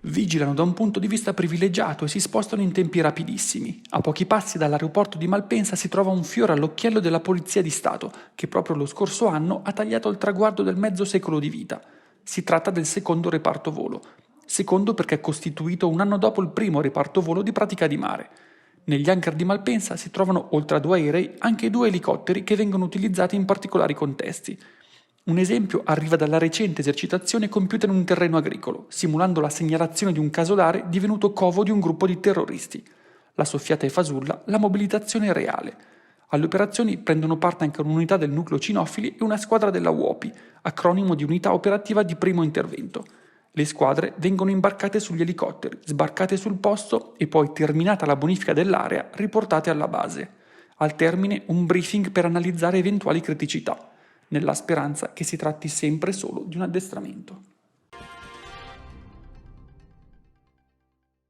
Vigilano da un punto di vista privilegiato e si spostano in tempi rapidissimi. A pochi passi dall'aeroporto di Malpensa si trova un fiore all'occhiello della Polizia di Stato, che proprio lo scorso anno ha tagliato il traguardo del mezzo secolo di vita. Si tratta del secondo reparto volo. Secondo perché è costituito un anno dopo il primo reparto volo di pratica di mare. Negli hangar di Malpensa si trovano, oltre a 2 aerei, anche 2 elicotteri che vengono utilizzati in particolari contesti. Un esempio arriva dalla recente esercitazione compiuta in un terreno agricolo, simulando la segnalazione di un casolare divenuto covo di un gruppo di terroristi. La soffiata è fasulla, la mobilitazione è reale. Alle operazioni prendono parte anche un'unità del nucleo cinofili e una squadra della UOPI, acronimo di Unità Operativa di Primo Intervento. Le squadre vengono imbarcate sugli elicotteri, sbarcate sul posto e poi, terminata la bonifica dell'area, riportate alla base. Al termine un briefing per analizzare eventuali criticità, nella speranza che si tratti sempre solo di un addestramento.